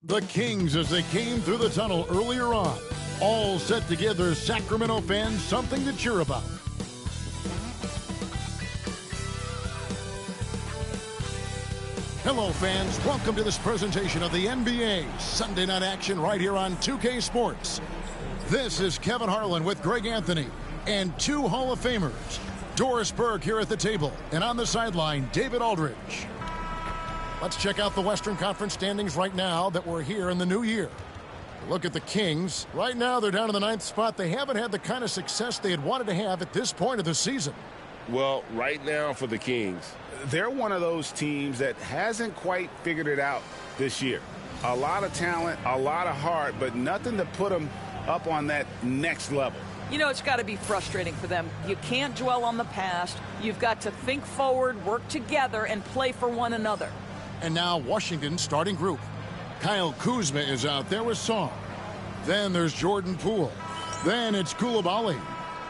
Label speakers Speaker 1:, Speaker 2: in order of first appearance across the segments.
Speaker 1: The Kings as they came through the tunnel earlier on, all set to give their Sacramento fans something to cheer about. Hello fans, welcome to this presentation of the NBA Sunday Night Action right here on 2K Sports. This is Kevin Harlan with Greg Anthony and two Hall of Famers, Doris Burke here at the table, and on the sideline, David Aldridge. Let's check out the Western Conference standings right now that we're here in the new year. Look at the Kings. Right now, they're down in the 9th spot. They haven't had the kind of success they had wanted to have at this point of the season.
Speaker 2: Well, right now for the Kings,
Speaker 3: they're one of those teams that hasn't quite figured it out this year. A lot of talent, a lot of heart, but nothing to put them up on that next level.
Speaker 4: You know, it's got to be frustrating for them. You can't dwell on the past. You've got to think forward, work together, and play for one another.
Speaker 1: And now Washington's starting group. Kyle Kuzma is out there with Song. Then there's Jordan Poole. Then it's Koulibaly.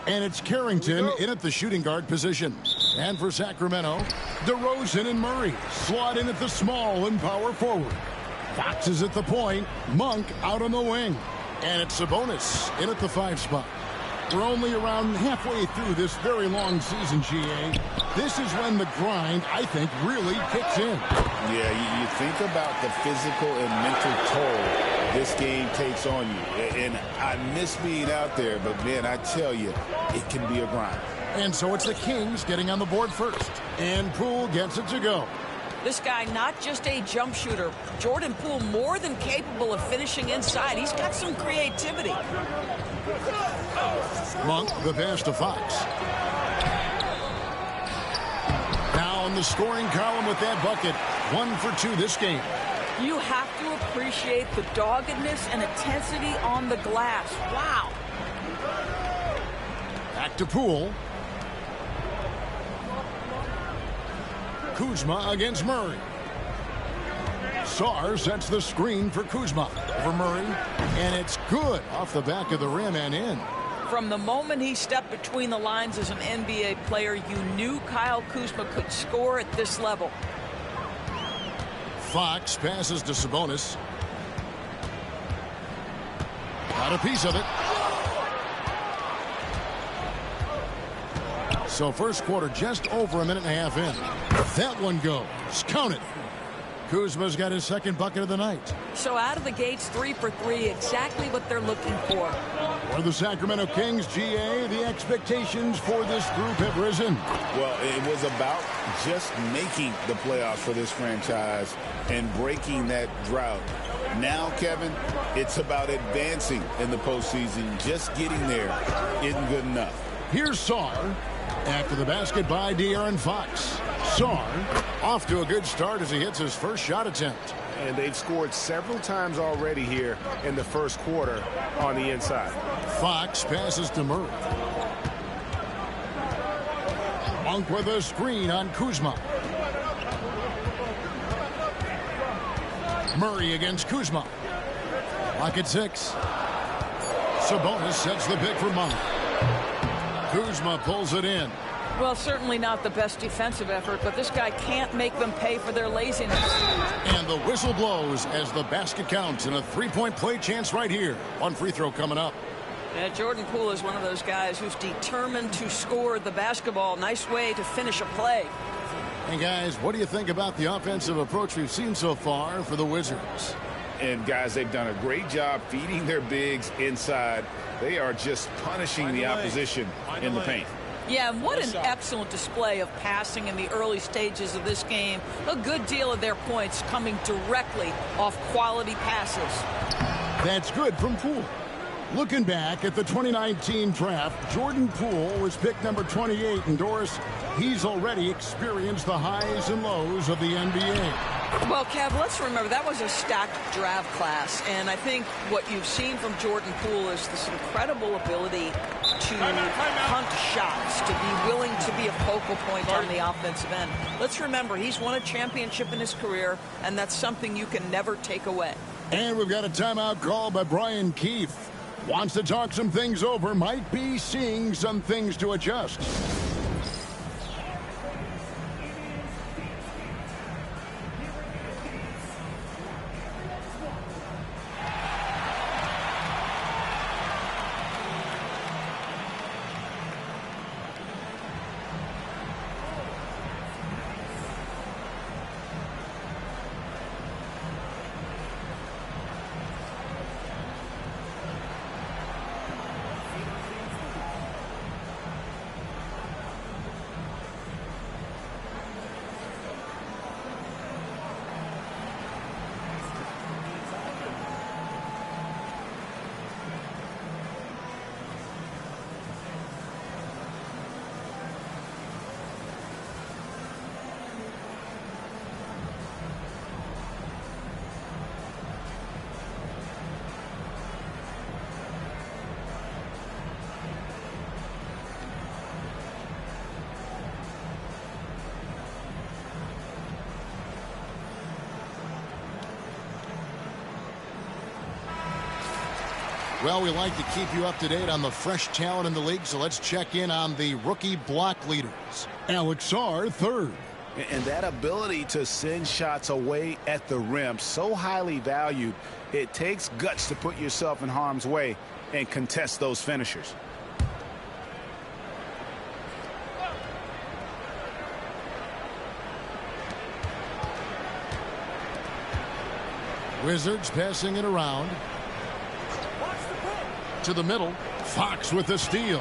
Speaker 1: And it's Carrington in at the shooting guard position. And for Sacramento, DeRozan and Murray slot in at the small and power forward. Fox is at the point. Monk out on the wing. And it's Sabonis in at the 5 spot. We're only around halfway through this very long season, GA. This is when the grind, I think, really kicks in.
Speaker 3: Yeah, you think about the physical and mental toll this game takes on you. And I miss being out there, but, man, I tell you, it can be a grind.
Speaker 1: And so it's the Kings getting on the board first. And Poole gets it to go.
Speaker 4: This guy, not just a jump shooter. Jordan Poole more than capable of finishing inside. He's got some creativity.
Speaker 1: Monk, the pass to Fox. Now in the scoring column with that bucket. 1 for 2 this game.
Speaker 4: You have to appreciate the doggedness and intensity on the glass. Wow.
Speaker 1: Back to Poole. Kuzma against Murray. Sarr sets the screen for Kuzma over Murray, and it's good off the back of the rim and in.
Speaker 4: From the moment he stepped between the lines as an NBA player, you knew Kyle Kuzma could score at this level.
Speaker 1: Fox passes to Sabonis. Got a piece of it. So first quarter just over a minute and a half in. That one goes. Count it. Kuzma's got his second bucket of the night.
Speaker 4: So out of the gates, 3 for 3, exactly what they're looking for.
Speaker 1: For the Sacramento Kings, GA, the expectations for this group have risen.
Speaker 3: Well, it was about just making the playoffs for this franchise and breaking that drought. Now, Kevin, it's about advancing in the postseason. Just getting there isn't good enough.
Speaker 1: Here's Sarr after the basket by De'Aaron Fox. Sarr off to a good start as he hits his first shot attempt.
Speaker 2: and they've scored several times already here in the first quarter on the inside.
Speaker 1: Fox passes to Murray. Monk with a screen on Kuzma. Murray against Kuzma. Lock at 6. Sabonis sets the pick for Monk. Kuzma pulls it in.
Speaker 4: Well, certainly not the best defensive effort, but this guy can't make them pay for their laziness.
Speaker 1: And the whistle blows as the basket counts, and a three-point play chance right here. One free throw coming up.
Speaker 4: Yeah, Jordan Poole is one of those guys who's determined to score the basketball. Nice way to finish a play.
Speaker 1: And guys, what do you think about the offensive approach we've seen so far for the Wizards?
Speaker 3: And guys, they've done a great job feeding their bigs inside. They are just punishing the opposition in the paint.
Speaker 4: Yeah, and what an excellent display of passing in the early stages of this game. A good deal of their points coming directly off quality passes.
Speaker 1: That's good from Poole. Looking back at the 2019 draft, Jordan Poole was picked number 28, and Doris, he's already experienced the highs and lows of the NBA.
Speaker 4: Well, Kev, let's remember that was a stacked draft class, and I think what you've seen from Jordan Poole is this incredible ability to hunt shots, to be willing to be a focal point on the offensive end. Let's remember, he's won a championship in his career, and that's something you can never take away.
Speaker 1: And we've got a timeout call by Brian Keefe. Wants to talk some things over, might be seeing some things to adjust. Well, we like to keep you up to date on the fresh talent in the league, so let's check in on the rookie block leaders. Alex Sarr, third.
Speaker 2: And that ability to send shots away at the rim, so highly valued, it takes guts to put yourself in harm's way and contest those finishers.
Speaker 1: Wizards passing it around. To the middle. Fox with the steal.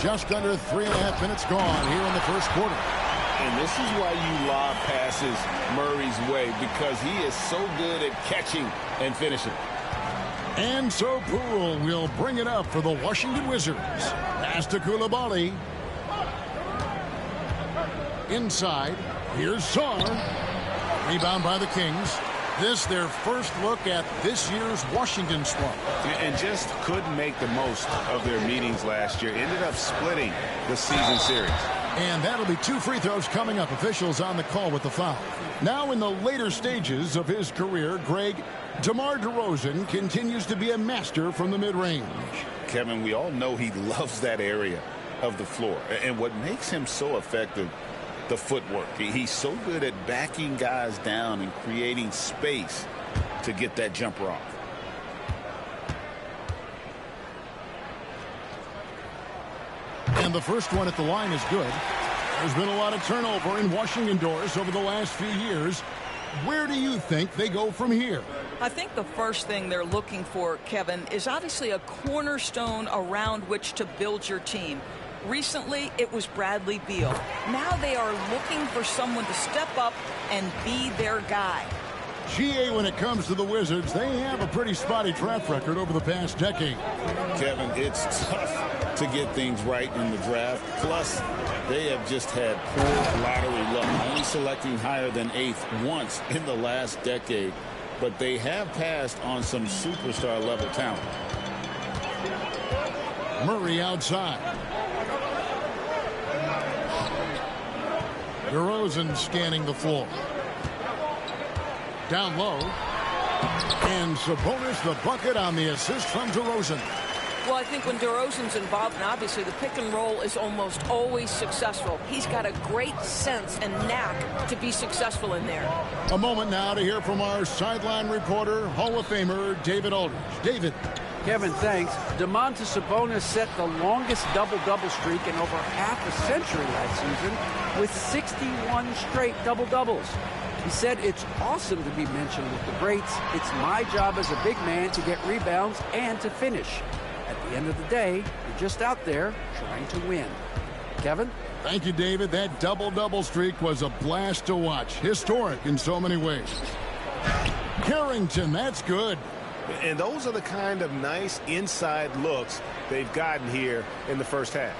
Speaker 1: Just under 3.5 minutes gone here in the first quarter.
Speaker 3: And this is why you lob passes Murray's way, because he is so good at catching and finishing.
Speaker 1: And so Poole will bring it up for the Washington Wizards. Pass to Coulibaly. Inside. Here's Sarr. Rebound by the Kings. This their first look at this year's Washington squad.
Speaker 2: And just couldn't make the most of their meetings last year. Ended up splitting the season series.
Speaker 1: And that'll be 2 free throws coming up. Officials on the call with the foul. Now in the later stages of his career, Greg, DeMar DeRozan continues to be a master from the mid-range.
Speaker 3: Kevin, we all know he loves that area of the floor. And what makes him so effective, the footwork. He's so good at backing guys down and creating space to get that jumper off.
Speaker 1: And the first one at the line is good. There's been a lot of turnover in Washington doors over the last few years. Where do you think they go from here?
Speaker 4: I think the first thing they're looking for, Kevin, is obviously a cornerstone around which to build your team. Recently, it was Bradley Beal. Now they are looking for someone to step up and be their guy.
Speaker 1: GA, when it comes to the Wizards, they have a pretty spotty track record over the past decade.
Speaker 3: Kevin, it's tough to get things right in the draft. Plus, they have just had poor lottery luck, only selecting higher than 8th once in the last decade. But they have passed on some superstar-level talent.
Speaker 1: Murray outside. DeRozan scanning the floor. Down low. And Sabonis the bucket on the assist from DeRozan.
Speaker 4: Well, I think when DeRozan's involved, and obviously the pick and roll is almost always successful. He's got a great sense and knack to be successful in there.
Speaker 1: A moment now to hear from our sideline reporter, Hall of Famer David Aldridge. David.
Speaker 5: Kevin, thanks. Domantas Sabonis set the longest double-double streak in over half a century last season with 61 straight double-doubles. He said, "It's awesome to be mentioned with the greats. It's my job as a big man to get rebounds and to finish. At the end of the day, you're just out there trying to win." Kevin?
Speaker 1: Thank you, David. That double-double streak was a blast to watch. Historic in so many ways. Carrington, that's good.
Speaker 2: And those are the kind of nice inside looks they've gotten here in the first half.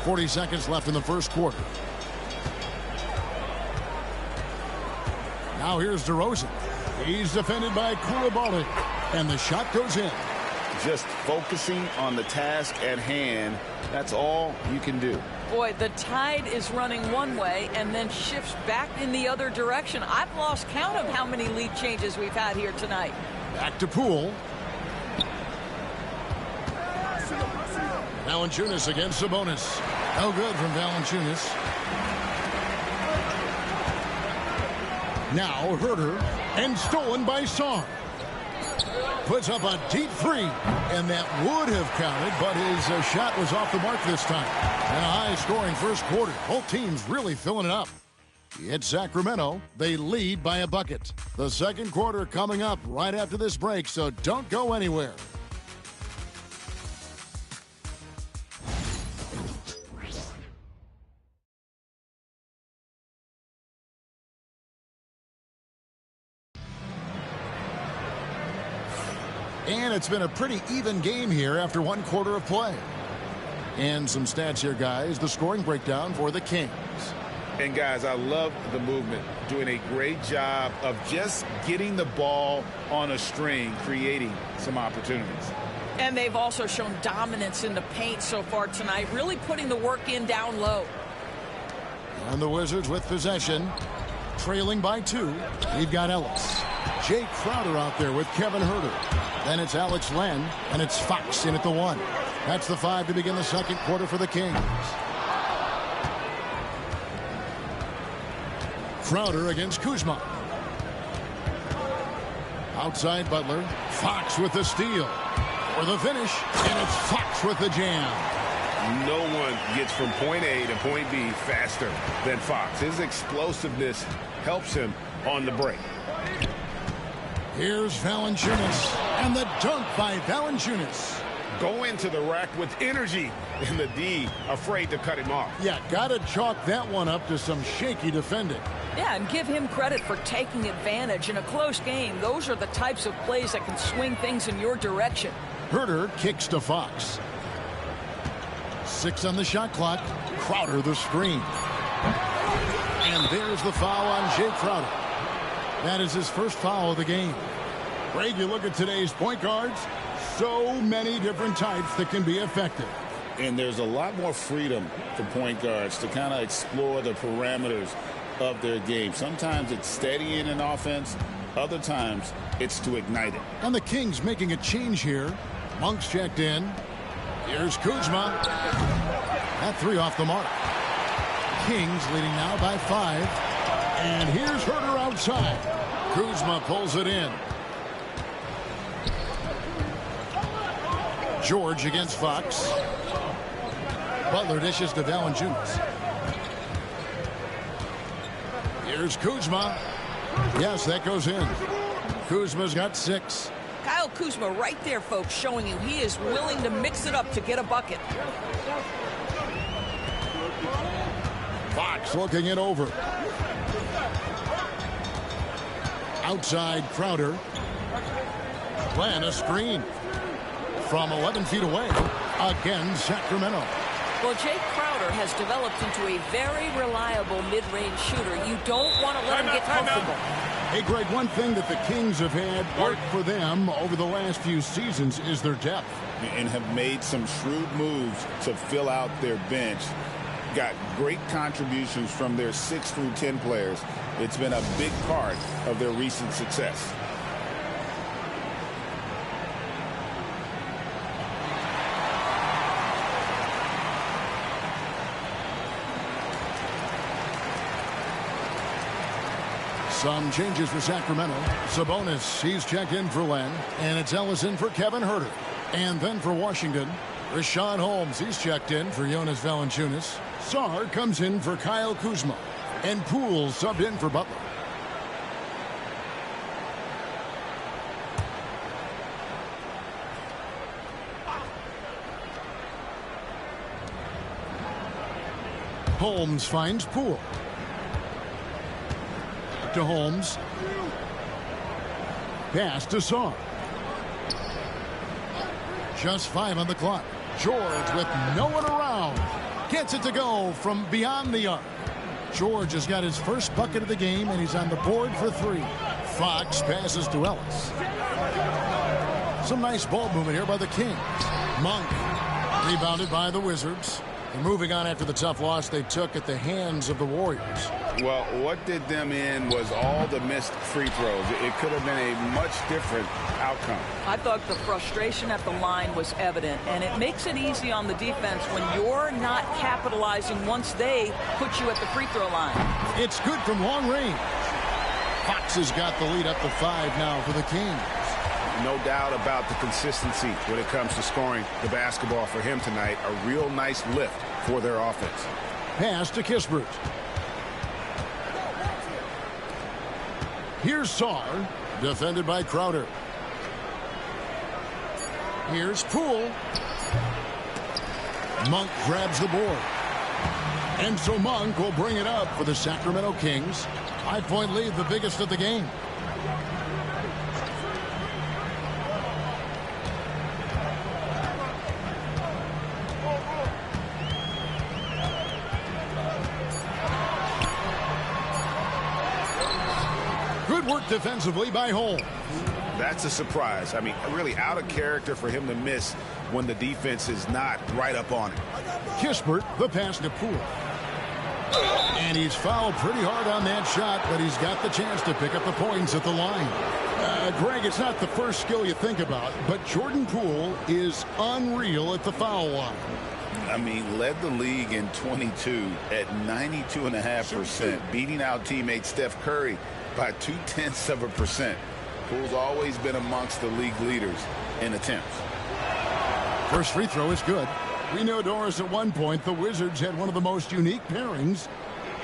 Speaker 1: 40 seconds left in the first quarter. Now here's DeRozan. He's defended by Coulibaly. And the shot goes in.
Speaker 3: Just focusing on the task at hand, that's all you can do.
Speaker 4: Boy, the tide is running one way and then shifts back in the other direction. I've lost count of how many lead changes we've had here tonight.
Speaker 1: Back to Poole. Valanciunas against Sabonis. No good from Valanciunas. Now Herter, and stolen by Sarr. Puts up a deep three, and that would have counted, but his shot was off the mark this time. And a high-scoring first quarter. Both teams really filling it up. It's Sacramento. They lead by a bucket. The second quarter coming up right after this break, so don't go anywhere. And it's been a pretty even game here after one quarter of play. And some stats here, guys. The scoring breakdown for the Kings.
Speaker 3: And, guys, I love the movement. Doing a great job of just getting the ball on a string, creating some opportunities.
Speaker 4: And they've also shown dominance in the paint so far tonight, really putting the work in down low.
Speaker 1: And the Wizards with possession. Trailing by 2, we've got Ellis. Jay Crowder out there with Kevin Herter. Then it's Alex Len, and it's Fox in at the 1. That's the 5 to begin the second quarter for the Kings. Crowder against Kuzma. Outside Butler. Fox with the steal. For the finish, and it's Fox with the jam.
Speaker 3: No one gets from point A to point B faster than Fox. His explosiveness helps him on the break.
Speaker 1: Here's Valanciunas, and the dunk by Valanciunas.
Speaker 3: Go into the rack with energy, and the D afraid to cut him off.
Speaker 1: Yeah, gotta chalk that one up to some shaky defending.
Speaker 4: Yeah, and give him credit for taking advantage in a close game. Those are the types of plays that can swing things in your direction.
Speaker 1: Herter kicks to Fox. 6 on the shot clock. Crowder the screen. And there's the foul on Jay Crowder. That is his first foul of the game. Greg, you look at today's point guards, so many different types that can be effective.
Speaker 3: And there's a lot more freedom for point guards to kind of explore the parameters of their game. Sometimes it's steadying an offense. Other times it's to ignite it.
Speaker 1: And the Kings making a change here. Monk's checked in. Here's Kuzma. That 3 off the mark. Kings leading now by 5. And here's Herter outside. Kuzma pulls it in. George against Fox. Butler dishes to Valanciunas. Here's Kuzma. Yes, that goes in. Kuzma's got 6.
Speaker 4: Kyle Kuzma right there, folks, showing you he is willing to mix it up to get a bucket.
Speaker 1: Fox looking it over. Outside Crowder. Glenn a screen. From 11 feet away. Again, Sacramento.
Speaker 4: Well, Jay Crowder has developed into a very reliable mid-range shooter. You don't want to let him get comfortable.
Speaker 1: Hey, Greg, one thing that the Kings have had work for them over the last few seasons is their depth.
Speaker 3: And have made some shrewd moves to fill out their bench. Got great contributions from their 6 through 10 players. It's been a big part of their recent success.
Speaker 1: Some changes for Sacramento. Sabonis, he's checked in for Len. And it's Ellison for Kevin Herter. And then for Washington, Rashawn Holmes, he's checked in for Jonas Valanciunas. Sarr comes in for Kyle Kuzma. And Poole subbed in for Butler. Holmes finds Poole. To Holmes. Pass to Sarr. Just 5 on the clock. George with no one around. Gets it to go from beyond the arc. George has got his first bucket of the game, and he's on the board for 3. Fox passes to Ellis. Some nice ball movement here by the Kings. Monk rebounded by the Wizards. And moving on after the tough loss they took at the hands of the Warriors.
Speaker 3: Well, what did them in was all the missed free throws. It could have been a much different outcome.
Speaker 4: I thought the frustration at the line was evident, and it makes it easy on the defense when you're not capitalizing once they put you at the free throw line.
Speaker 1: It's good from long range. Fox has got the lead up to 5 now for the Kings.
Speaker 2: No doubt about the consistency when it comes to scoring the basketball for him tonight. A real nice lift for their offense.
Speaker 1: Pass to Kispert. Here's Sarr, defended by Crowder. Here's Poole. Monk grabs the board. And so Monk will bring it up for the Sacramento Kings. 5-point lead, the biggest of the game. Good work defensively by Holmes.
Speaker 2: That's a surprise. I mean, really out of character for him to miss when the defense is not right up on it.
Speaker 1: Kispert, the pass to Poole. And he's fouled pretty hard on that shot, but he's got the chance to pick up the points at the line. Greg, it's not the first skill you think about, but Jordan Poole is unreal at the foul line.
Speaker 3: I mean, led the league in 22 at 92.5%, beating out teammate Steph Curry by 0.2%. Poole's always been amongst the league leaders in attempts.
Speaker 1: First free throw is good. We know, Doris, at one point the Wizards had one of the most unique pairings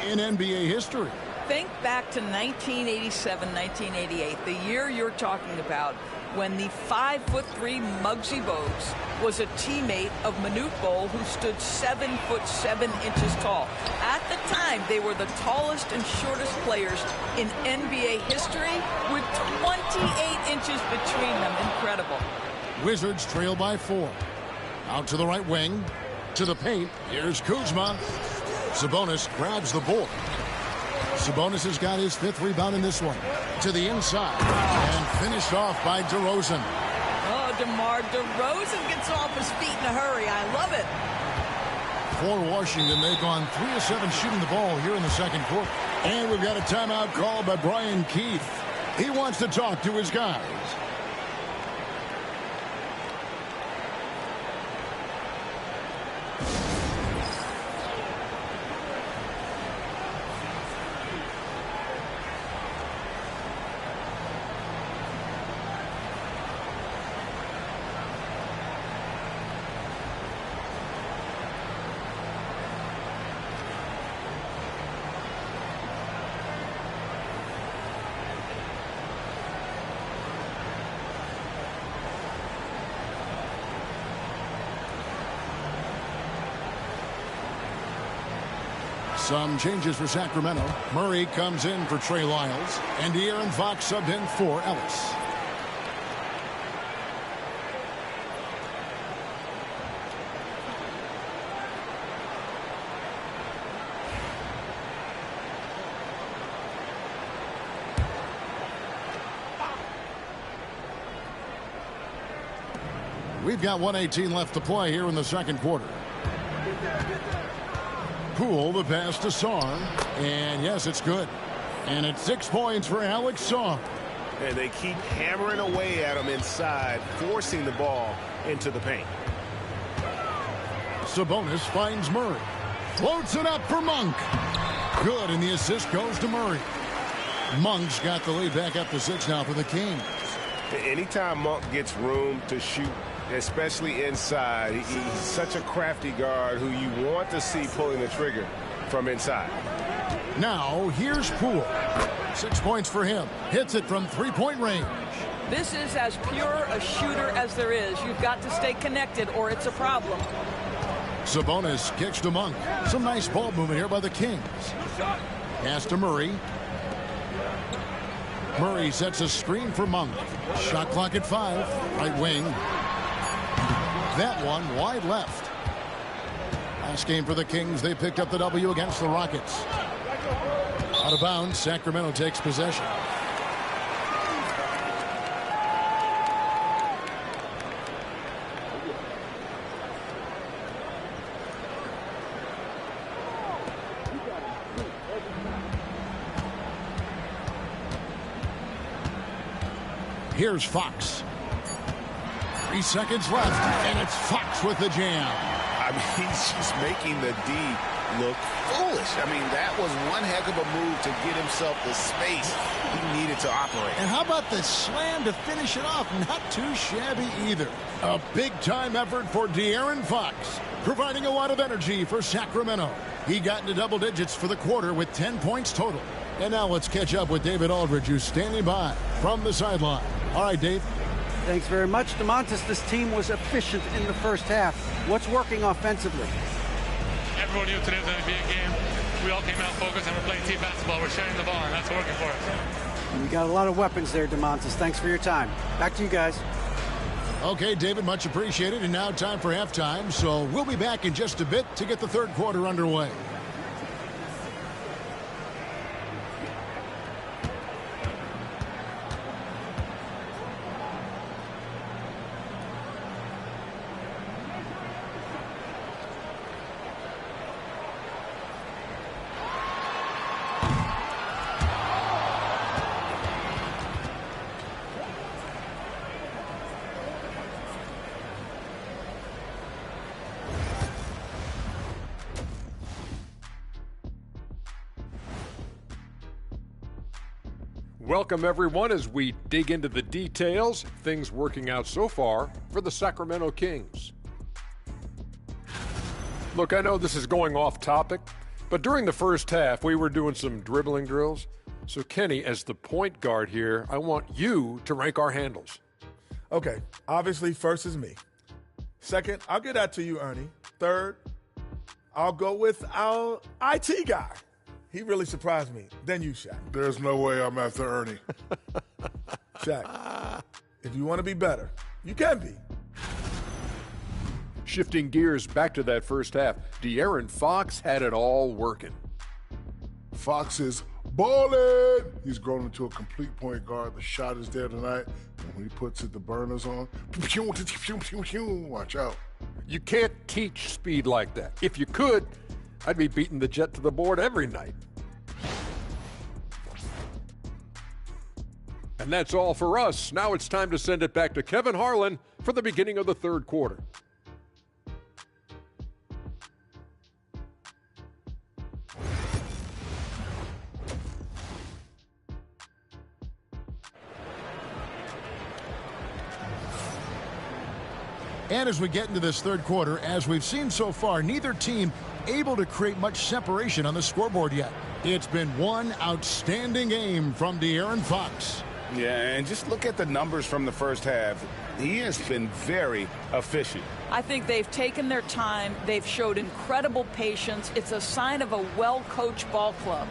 Speaker 1: in NBA history.
Speaker 4: Think back to 1987, 1988, the year you're talking about, when the 5'3" Muggsy Bogues was a teammate of Manute Bol, who stood 7'7" tall. At the time, they were the tallest and shortest players in NBA history, with 28 inches between them. Incredible.
Speaker 1: Wizards trail by 4. Out to the right wing, to the paint. Here's Kuzma. Sabonis grabs the board. Sabonis has got his 5th rebound in this one. To the inside, and finished off by DeRozan.
Speaker 4: Oh, DeMar DeRozan gets off his feet in a hurry. I love it.
Speaker 1: For Washington, they've gone 3 of 7 shooting the ball here in the second quarter. And we've got a timeout called by Brian Keith. He wants to talk to his guys. Some changes for Sacramento. Murray comes in for Trey Lyles, and De'Aaron Fox subbed in for Ellis. We've got 1:18 left to play here in the second quarter. Poole, the pass to Sarr, and yes, it's good. And it's 6 points for Alex Sarr.
Speaker 2: And they keep hammering away at him inside, forcing the ball into the paint.
Speaker 1: Sabonis finds Murray. Floats it up for Monk. Good, and the assist goes to Murray. Monk's got the lead back up to 6 now for the Kings.
Speaker 2: Anytime Monk gets room to shoot, especially inside, he's such a crafty guard who you want to see pulling the trigger from inside.
Speaker 1: Now here's Poole. 6 points for him. Hits it from 3-point range.
Speaker 4: This is as pure a shooter as there is. You've got to stay connected or it's a problem.
Speaker 1: Sabonis kicks to Monk. Some nice ball movement here by the Kings. Pass to Murray. Murray sets a screen for Monk. Shot clock at 5. Right wing. That one wide left. Last game for the Kings, they picked up the W against the Rockets. Out of bounds, Sacramento takes possession. Here's Fox. 3 seconds left, and it's Fox with the jam.
Speaker 3: I mean, he's just making the D look foolish. I mean, that was one heck of a move to get himself the space he needed to operate.
Speaker 1: And how about the slam to finish it off? Not too shabby either. A big-time effort for De'Aaron Fox, providing a lot of energy for Sacramento. He got into double digits for the quarter with 10 points total. And now let's catch up with David Aldridge, who's standing by from the sideline. All right, Dave.
Speaker 5: Thanks very much, DeMontis. This team was efficient in the first half. What's working offensively?
Speaker 6: Everyone knew today's going to be a game. We all came out focused and we're playing team basketball. We're sharing the ball, and that's working for us.
Speaker 5: We got a lot of weapons there, DeMontis. Thanks for your time. Back to you guys.
Speaker 1: Okay, David, much appreciated. And now time for halftime. So we'll be back in just a bit to get the third quarter underway.
Speaker 7: Welcome, everyone, as we dig into the details. Things working out so far for the Sacramento Kings. Look, I know this is going off topic, but during the first half, we were doing some dribbling drills. So, Kenny, as the point guard here, I want you to rank our handles.
Speaker 8: Okay, obviously, first is me. Second, I'll get that to you, Ernie. Third, I'll go with our IT guy. He really surprised me. Then you, Shaq.
Speaker 9: There's no way I'm after Ernie.
Speaker 8: Shaq, if you want to be better, you can be.
Speaker 7: Shifting gears back to that first half, De'Aaron Fox had it all working.
Speaker 9: Fox is balling. He's grown into a complete point guard. The shot is there tonight. And when he puts it, the burners on, watch out.
Speaker 7: You can't teach speed like that. If you could, I'd be beating the Jet to the board every night. And that's all for us. Now it's time to send it back to Kevin Harlan for the beginning of the third quarter.
Speaker 1: And as we get into this third quarter, as we've seen so far, neither team able to create much separation on the scoreboard yet. It's been one outstanding game from De'Aaron Fox.
Speaker 2: Yeah, and just look at the numbers from the first half. He has been very efficient.
Speaker 4: I think they've taken their time. They've showed incredible patience. It's a sign of a well-coached ball club.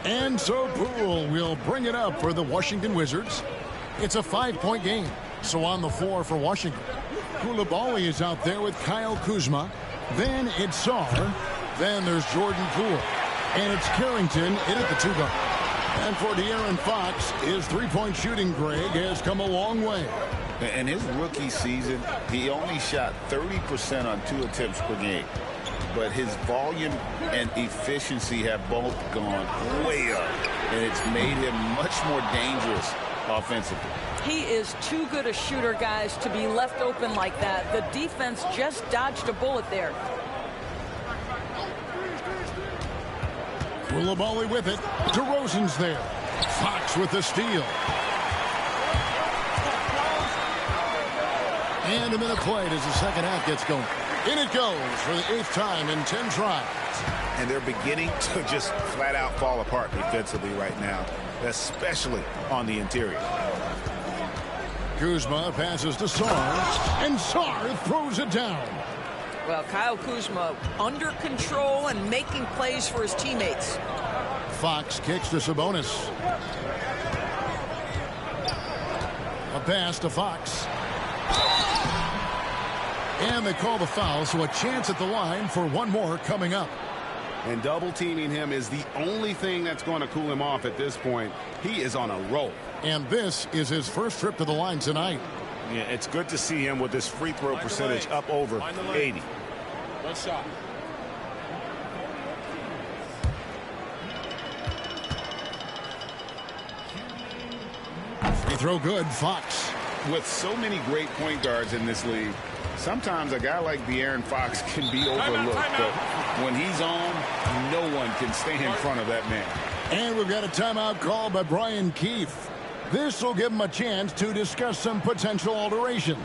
Speaker 1: And so Poole will bring it up for the Washington Wizards. It's a 5-point game. So on the floor for Washington, Koulibaly is out there with Kyle Kuzma. Then it's Sarr. Then there's Jordan Poole. And it's Carrington in at the 2-guard. And for De'Aaron Fox, his three-point shooting, Greg, has come a long way.
Speaker 3: In his rookie season, he only shot 30% on 2 attempts per game. But his volume and efficiency have both gone way up. And it's made him much more dangerous offensively.
Speaker 4: He is too good a shooter, guys, to be left open like that. The defense just dodged a bullet there.
Speaker 1: Koulibaly with it. DeRozan's there. Fox with the steal. And a minute played as the second half gets going. In it goes for the 8th time in 10 tries.
Speaker 2: And they're beginning to just flat out fall apart defensively right now, especially on the interior.
Speaker 1: Kuzma passes to Sarr, and Sarr throws it down.
Speaker 4: Well, Kyle Kuzma under control and making plays for his teammates.
Speaker 1: Fox kicks to Sabonis. A pass to Fox. And they call the foul, so a chance at the line for one more coming up.
Speaker 10: And double teaming him is the only thing that's going to cool him off at this point. He is on a roll.
Speaker 1: And this is his first trip to the line tonight.
Speaker 2: Yeah, it's good to see him with his free throw percentage up over 80.
Speaker 6: One shot.
Speaker 1: Free throw good, Fox.
Speaker 2: With so many great point guards in this league, sometimes a guy like De'Aaron Fox can be overlooked. But when he's on, no one can stay in front of that man.
Speaker 1: And we've got a timeout called by Brian Keefe. This will give him a chance to discuss some potential alterations.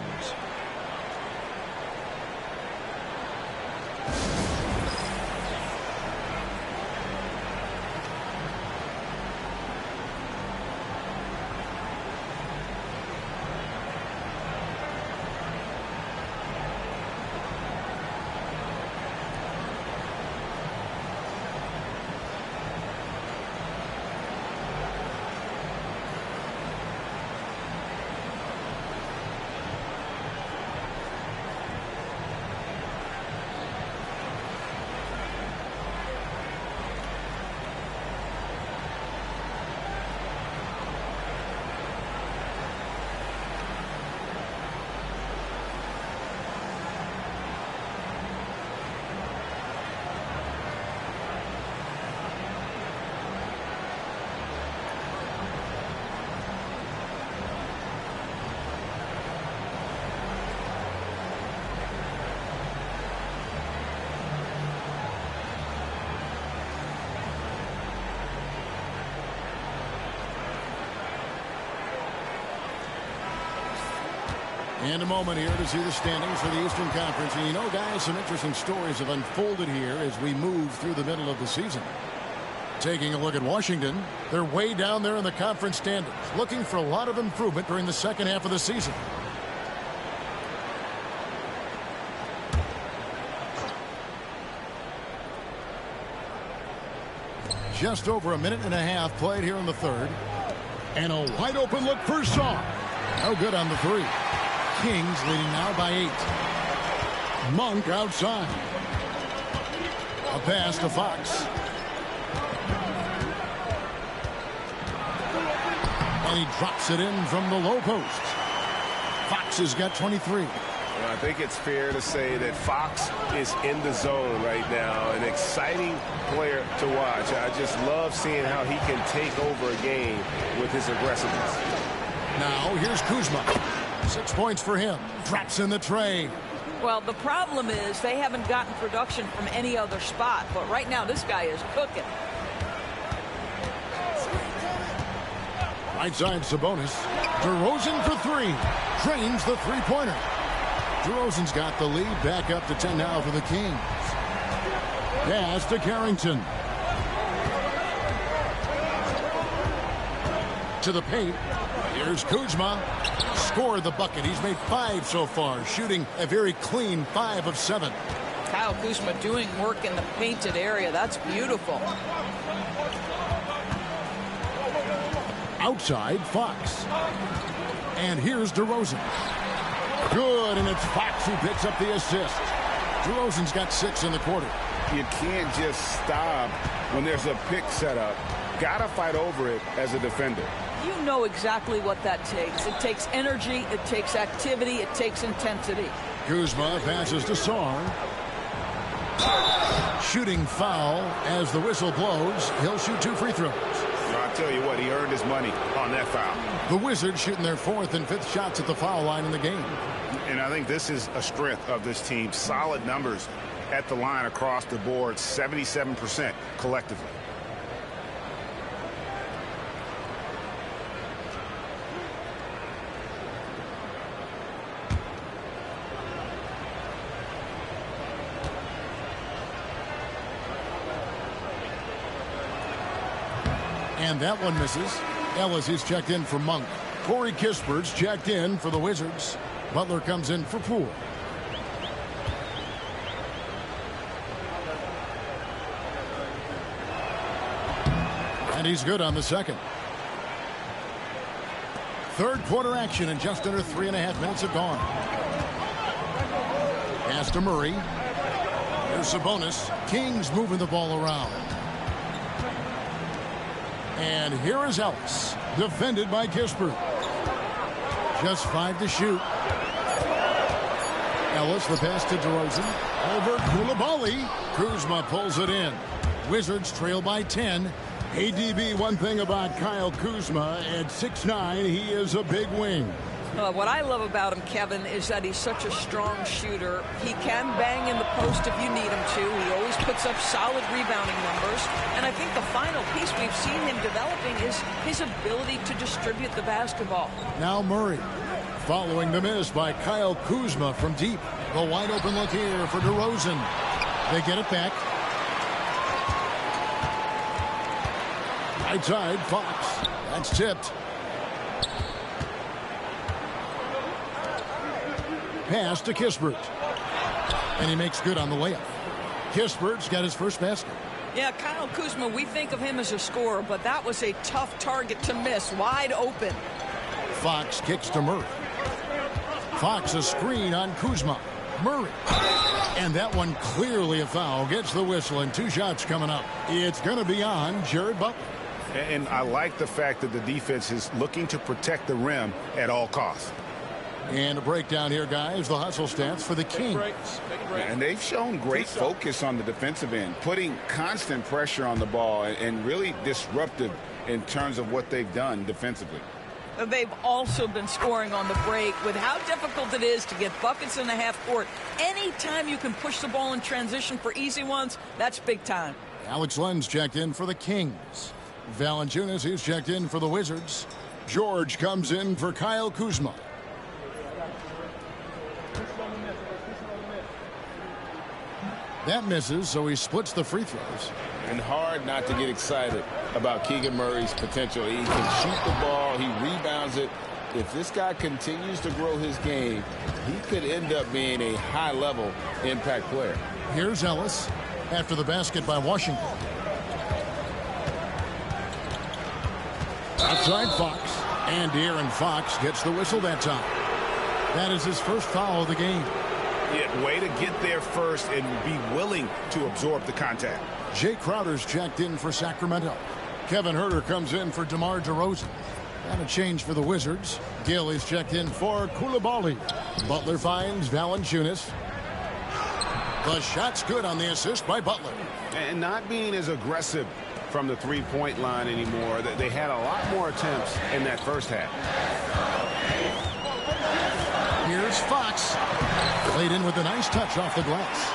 Speaker 1: And a moment here to see the standings for the Eastern Conference. And you know, guys, some interesting stories have unfolded here as we move through the middle of the season. Taking a look at Washington, they're way down there in the conference standings, looking for a lot of improvement during the second half of the season. Just over a minute and a half played here in the third. And a wide open look for Shaw. No good on the three. Kings leading now by 8. Monk outside. A pass to Fox. And he drops it in from the low post. Fox has got 23.
Speaker 10: Well, I think it's fair to say that Fox is in the zone right now. An exciting player to watch. I just love seeing how he can take over a game with his aggressiveness.
Speaker 1: Now here's Kuzma. 6 points for him. Drops in the tray.
Speaker 4: Well, the problem is they haven't gotten production from any other spot. But right now, this guy is cooking.
Speaker 1: Right side, Sabonis. DeRozan for 3. Drains the three-pointer. DeRozan's got the lead. Back up to 10 now for the Kings. Pass to Carrington. To the paint. Here's Kuzma. Scored the bucket. He's made 5 so far, shooting a very clean 5 of 7.
Speaker 4: Kyle Kuzma doing work in the painted area. That's beautiful.
Speaker 1: Outside, Fox. And here's DeRozan. Good, and it's Fox who picks up the assist. DeRozan's got 6 in the quarter.
Speaker 2: You can't just stop when there's a pick set up. Gotta fight over it as a defender.
Speaker 4: You know exactly what that takes. It takes energy, it takes activity, it takes intensity.
Speaker 1: Kuzma passes to Sarr. Shooting foul as the whistle blows. He'll shoot 2 free throws.
Speaker 2: I'll tell you what, he earned his money on that foul.
Speaker 1: The Wizards shooting their 4th and 5th shots at the foul line in the game.
Speaker 2: And I think this is a strength of this team. Solid numbers at the line across the board, 77% collectively.
Speaker 1: And that one misses. Ellis is checked in for Monk. Corey Kispert's checked in for the Wizards. Butler comes in for Poole. And he's good on the second. Third quarter action and just under 3.5 minutes have gone. Pass to Murray. Here's Sabonis. Kings moving the ball around. And here is Ellis, defended by Kispert. Just 5 to shoot. Ellis, the pass to DeRozan. Over Koulibaly. Kuzma pulls it in. Wizards trail by 10. ADB, one thing about Kyle Kuzma, at 6'9", he is a big wing.
Speaker 4: What I love about him, Kevin, is that he's such a strong shooter. He can bang in the post if you need him to. He always puts up solid rebounding numbers. And I think the final piece we've seen him developing is his ability to distribute the basketball.
Speaker 1: Now Murray, following the miss by Kyle Kuzma from deep. The wide open look here for DeRozan. They get it back. Right side, Fox. That's tipped. Pass to Kispert. And he makes good on the layup. Kispert's got his first basket.
Speaker 4: Yeah, Kyle Kuzma, we think of him as a scorer, but that was a tough target to miss. Wide open.
Speaker 1: Fox kicks to Murray. Fox a screen on Kuzma. Murray. And that one clearly a foul. Gets the whistle and 2 shots coming up. It's going to be on Jared Butler.
Speaker 2: And I like the fact that the defense is looking to protect the rim at all costs.
Speaker 1: And a breakdown here, guys. The hustle stats for the Kings.
Speaker 2: And they've shown great focus on the defensive end, putting constant pressure on the ball and really disruptive in terms of what they've done defensively.
Speaker 4: They've also been scoring on the break. With how difficult it is to get buckets in the half court, anytime you can push the ball in transition for easy ones, that's big time.
Speaker 1: Alex Len's checked in for the Kings. Valanciunas is checked in for the Wizards. George comes in for Kyle Kuzma. That misses, so he splits the free throws.
Speaker 3: And hard not to get excited about Keegan Murray's potential. He can shoot the ball. He rebounds it. If this guy continues to grow his game, he could end up being a high-level impact player.
Speaker 1: Here's Ellis after the basket by Washington. Outside Fox. And De'Aaron Fox gets the whistle that time. That is his first foul of the game.
Speaker 2: Yeah, way to get there first and be willing to absorb the contact.
Speaker 1: Jay Crowder's checked in for Sacramento. Kevin Huerter comes in for DeMar DeRozan. And a change for the Wizards. Gill is checked in for Coulibaly. Butler finds Valanciunas. The shot's good on the assist by Butler.
Speaker 2: And not being as aggressive from the three-point line anymore. They had a lot more attempts in that first half.
Speaker 1: Here's Fox. Played in with a nice touch off the glass.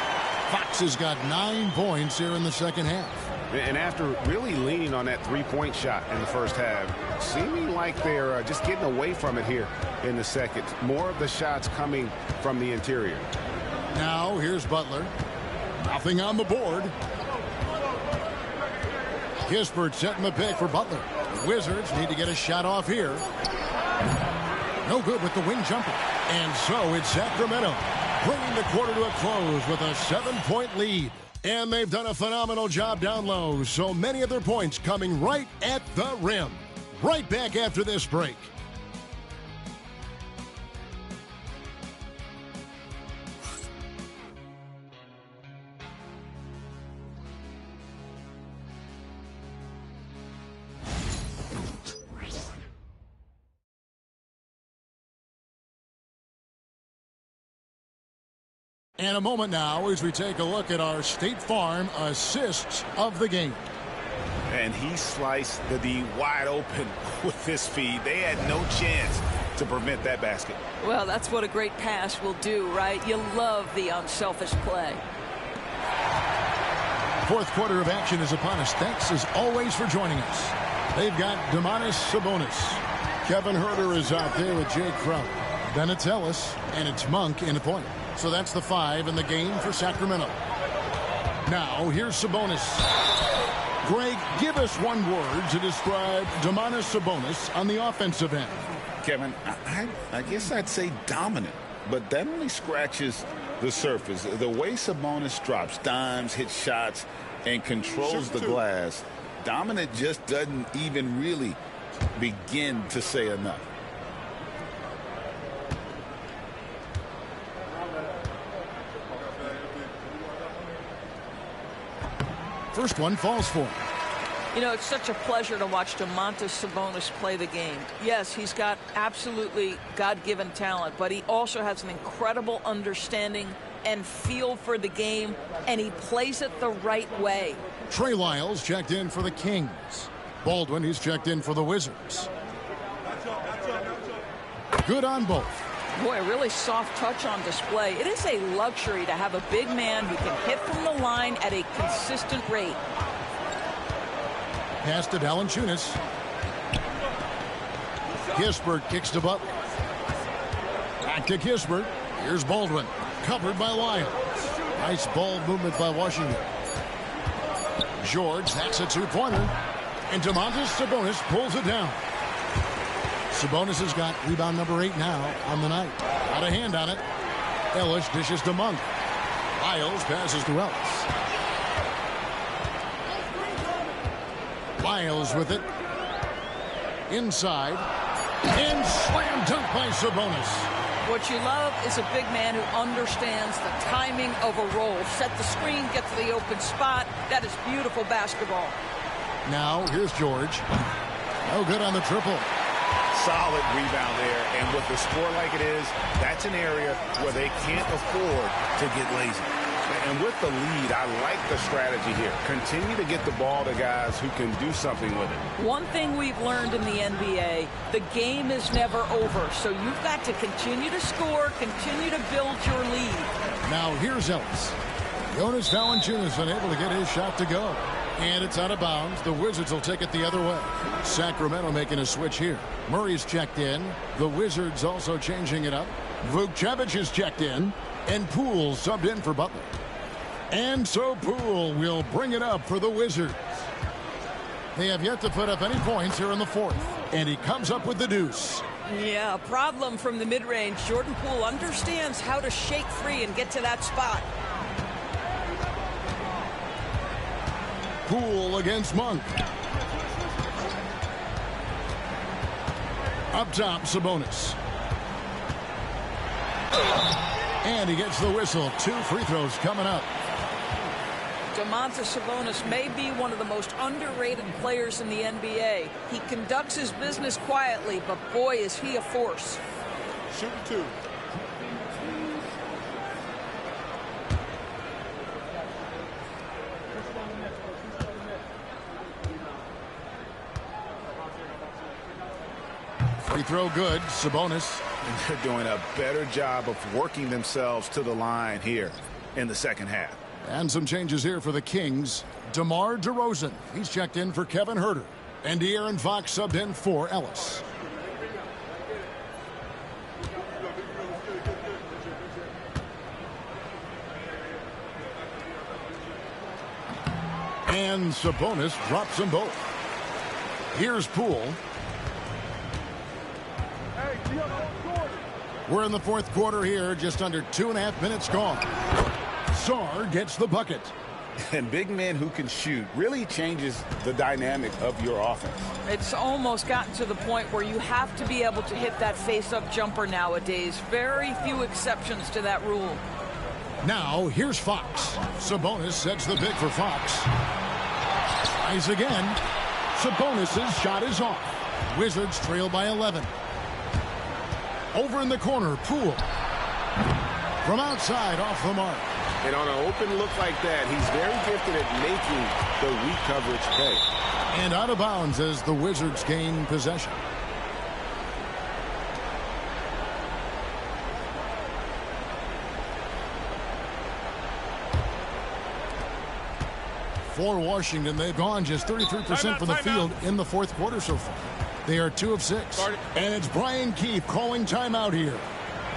Speaker 1: Fox has got 9 points here in the second half.
Speaker 2: And after really leaning on that three-point shot in the first half, seeming like they're just getting away from it here in the second. More of the shots coming from the interior.
Speaker 1: Now here's Butler. Nothing on the board. Kispert setting the pick for Butler. The Wizards need to get a shot off here. No good with the wing jumper. And so it's Sacramento bringing the quarter to a close with a 7-point lead. And they've done a phenomenal job down low. So many of their points coming right at the rim. Right back after this break. And a moment now as we take a look at our State Farm assists of the game.
Speaker 2: And he sliced the D wide open with his feed. They had no chance to prevent that basket.
Speaker 4: Well, that's what a great pass will do, right? You love the unselfish play.
Speaker 1: Fourth quarter of action is upon us. Thanks as always for joining us. They've got Domantas Sabonis. Kevin Huerter is out there with Jay Crowder. Then it's Ellis, and it's Monk in the point. So that's the 5 in the game for Sacramento. Now, here's Sabonis. Greg, give us one word to describe Domantas Sabonis on the offensive end.
Speaker 3: Kevin, I guess I'd say dominant, but that only scratches the surface. The way Sabonis drops dimes, hits shots, and controls the glass, dominant just doesn't even really begin to say enough.
Speaker 1: First one falls for him.
Speaker 4: You know, it's such a pleasure to watch Domantas Sabonis play the game. Yes, he's got absolutely God-given talent, but he also has an incredible understanding and feel for the game, and he plays it the right way.
Speaker 1: Trey Lyles checked in for the Kings. Baldwin, he's checked in for the Wizards. Good on both.
Speaker 4: Boy, a really soft touch on display. It is a luxury to have a big man who can hit from the line at a consistent rate.
Speaker 1: Pass to Valanciunas. Kispert kicks to Butler. Back to Kispert. Here's Baldwin. Covered by Lyles. Nice ball movement by Washington. George hacks a two-pointer. And Domantas Sabonis pulls it down. Sabonis has got rebound number 8 now on the night. Got a hand on it. Ellis dishes to Monk. Lyles passes to Ellis. Lyles with it. Inside. And slam dunk by Sabonis.
Speaker 4: What you love is a big man who understands the timing of a roll. Set the screen, get to the open spot. That is beautiful basketball.
Speaker 1: Now, here's George. No good on the triple.
Speaker 2: Solid rebound there, and with the score like it is, that's an area where they can't afford to get lazy. And with the lead, I like the strategy here. Continue to get the ball to guys who can do something with it.
Speaker 4: One thing we've learned in the NBA, the game is never over, so you've got to continue to score, continue to build your lead.
Speaker 1: Now here's Ellis. Jonas Valanciunas unable to get his shot to go. And it's out of bounds. The Wizards will take it the other way. Sacramento making a switch here. Murray's checked in. The Wizards also changing it up. Vukcevic is checked in. And Poole subbed in for Butler. And so Poole will bring it up for the Wizards. They have yet to put up any points here in the fourth. And he comes up with the deuce.
Speaker 4: Yeah, a problem from the mid-range. Jordan Poole understands how to shake free and get to that spot.
Speaker 1: Poole against Monk. Up top, Sabonis. And he gets the whistle. 2 free throws coming up.
Speaker 4: Domantas Sabonis may be one of the most underrated players in the NBA. He conducts his business quietly, but boy, is he a force.
Speaker 8: Shooting 2.
Speaker 1: Free throw good. Sabonis.
Speaker 2: And they're doing a better job of working themselves to the line here in the second half.
Speaker 1: And some changes here for the Kings. DeMar DeRozan. He's checked in for Kevin Huerter. And De'Aaron Fox subbed in for Ellis. And Sabonis drops them both. Here's Poole. We're in the fourth quarter here. Just under 2.5 minutes gone. Sarr gets the bucket.
Speaker 2: And big men who can shoot really changes the dynamic of your offense.
Speaker 4: It's almost gotten to the point where you have to be able to hit that face-up jumper nowadays. Very few exceptions to that rule.
Speaker 1: Now, here's Fox. Sabonis sets the big for Fox. Tries again. Sabonis' shot is off. Wizards trail by 11. Over in the corner, Poole. From outside, off the mark.
Speaker 10: And on an open look like that, he's very gifted at making the weak coverage pay.
Speaker 1: And out of bounds as the Wizards gain possession. For Washington, they've gone just 33% from the field in the fourth quarter so far. They are 2 of 6. And it's Brian Keefe calling timeout here.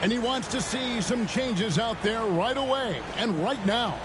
Speaker 1: And he wants to see some changes out there right away and right now.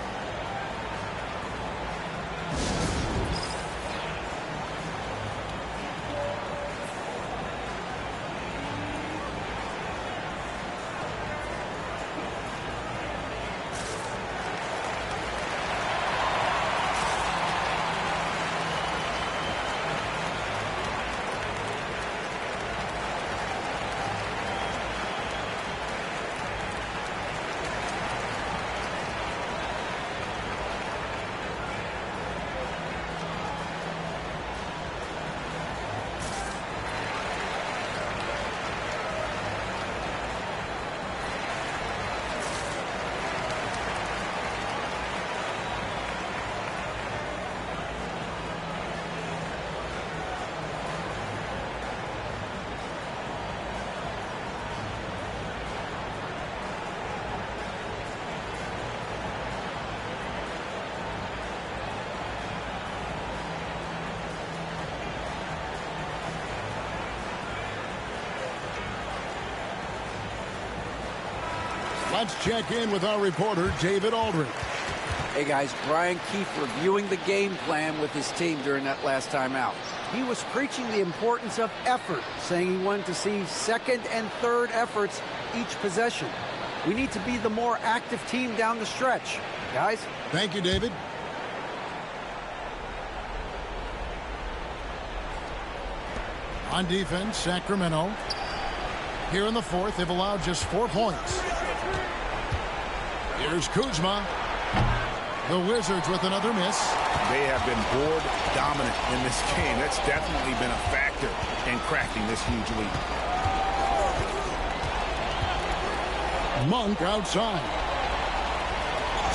Speaker 1: Let's check in with our reporter, David Aldridge.
Speaker 5: Hey, guys, Brian Keefe reviewing the game plan with his team during that last timeout. He was preaching the importance of effort, saying he wanted to see second and third efforts each possession. We need to be the more active team down the stretch. Guys?
Speaker 1: Thank you, David. On defense, Sacramento. Here in the fourth, they've allowed just 4 points. Here's Kuzma. The Wizards with another miss.
Speaker 2: They have been board dominant in this game. That's definitely been a factor in cracking this huge lead.
Speaker 1: Monk outside.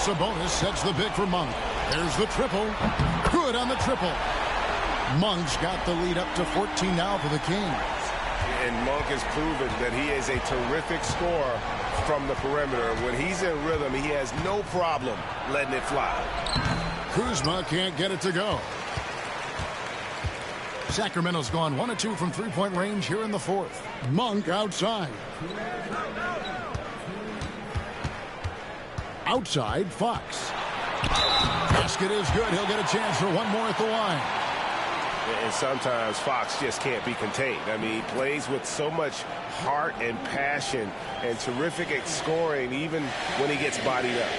Speaker 1: Sabonis sets the big for Monk. There's the triple. Good on the triple. Monk's got the lead up to 14 now for the Kings.
Speaker 10: And Monk has proven that he is a terrific scorer from the perimeter. When he's in rhythm, he has no problem letting it fly.
Speaker 1: Kuzma can't get it to go. Sacramento's gone 1 of 2 from three-point range here in the fourth. Monk outside. Outside, Fox. Basket is good. He'll get a chance for one more at the line.
Speaker 10: And sometimes Fox just can't be contained. I mean, he plays with so much heart and passion and terrific at scoring even when he gets bodied up.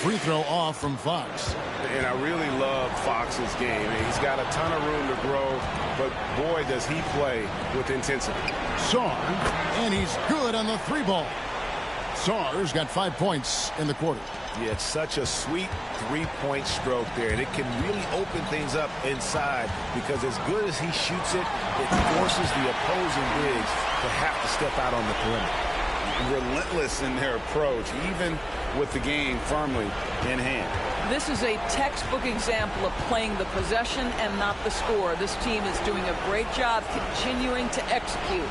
Speaker 1: Free throw off from Fox.
Speaker 10: And I really love Fox's game. He's got a ton of room to grow, but boy, does he play with intensity.
Speaker 1: Sarr, and he's good on the three ball. Sarr's got 5 points in the quarter.
Speaker 2: Yeah, it's such a sweet three-point stroke there, and it can really open things up inside because as good as he shoots it, it forces the opposing bigs to have to step out on the perimeter.
Speaker 3: Relentless in their approach, even with the game firmly in hand.
Speaker 4: This is a textbook example of playing the possession and not the score. This team is doing a great job continuing to execute.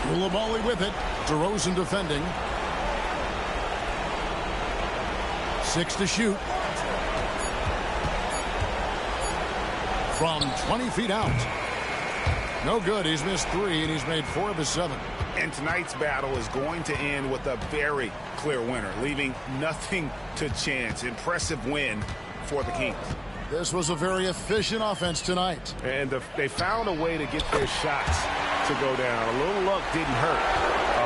Speaker 1: Koulibaly with it. DeRozan defending. 6 to shoot. From 20 feet out. No good. He's missed 3, and he's made 4 of his 7.
Speaker 2: And tonight's battle is going to end with a very clear winner, leaving nothing to chance. Impressive win for the Kings.
Speaker 1: This was a very efficient offense tonight.
Speaker 10: And they found a way to get their shots to go down. A little luck didn't hurt.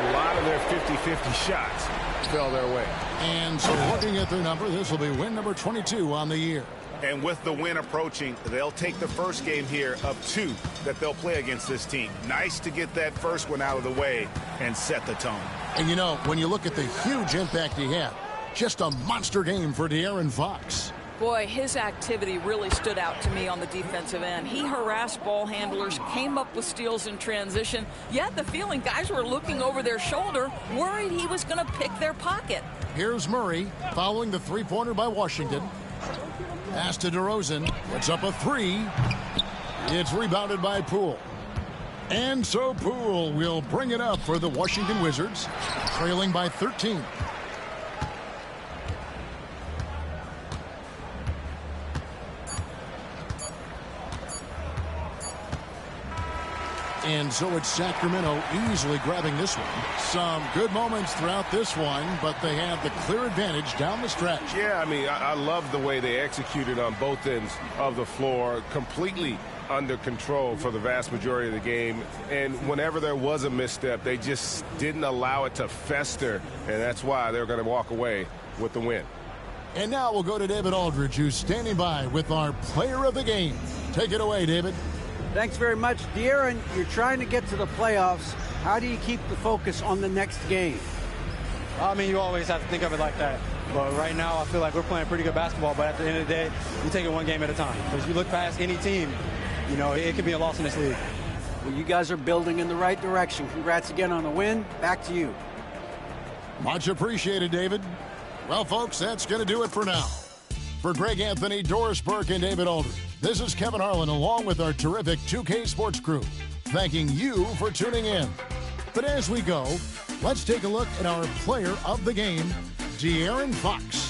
Speaker 10: A lot of their 50-50 shots fell their way.
Speaker 1: And so looking at their number, this will be win number 22 on the year.
Speaker 2: And with the win approaching, they'll take the first game here of 2 that they'll play against this team. Nice to get that first one out of the way and set the tone.
Speaker 1: And you know, when you look at the huge impact he had, just a monster game for De'Aaron Fox.
Speaker 4: Boy, his activity really stood out to me on the defensive end. He harassed ball handlers, came up with steals in transition. You had the feeling guys were looking over their shoulder, worried he was going to pick their pocket.
Speaker 1: Here's Murray following the three-pointer by Washington. Pass to DeRozan. Puts up a 3. It's rebounded by Poole. And so Poole will bring it up for the Washington Wizards, trailing by 13. And so it's Sacramento easily grabbing this one. Some good moments throughout this one, but they have the clear advantage down the stretch.
Speaker 10: Yeah, I mean, I love the way they executed on both ends of the floor, completely under control for the vast majority of the game. And whenever there was a misstep, they just didn't allow it to fester, and that's why they're going to walk away with the win.
Speaker 1: And now we'll go to David Aldridge, who's standing by with our player of the game. Take it away, David.
Speaker 5: Thanks very much. De'Aaron, you're trying to get to the playoffs. How do you keep the focus on the next game?
Speaker 11: I mean, you always have to think of it like that. But right now, I feel like we're playing pretty good basketball. But at the end of the day, you take it one game at a time. Because you look past any team, you know, it could be a loss in this league.
Speaker 5: Well, you guys are building in the right direction. Congrats again on the win. Back to you.
Speaker 1: Much appreciated, David. Well, folks, that's going to do it for now. For Greg Anthony, Doris Burke, and David Aldridge, this is Kevin Harlan along with our terrific 2K Sports crew, thanking you for tuning in. But as we go, let's take a look at our player of the game, De'Aaron Fox.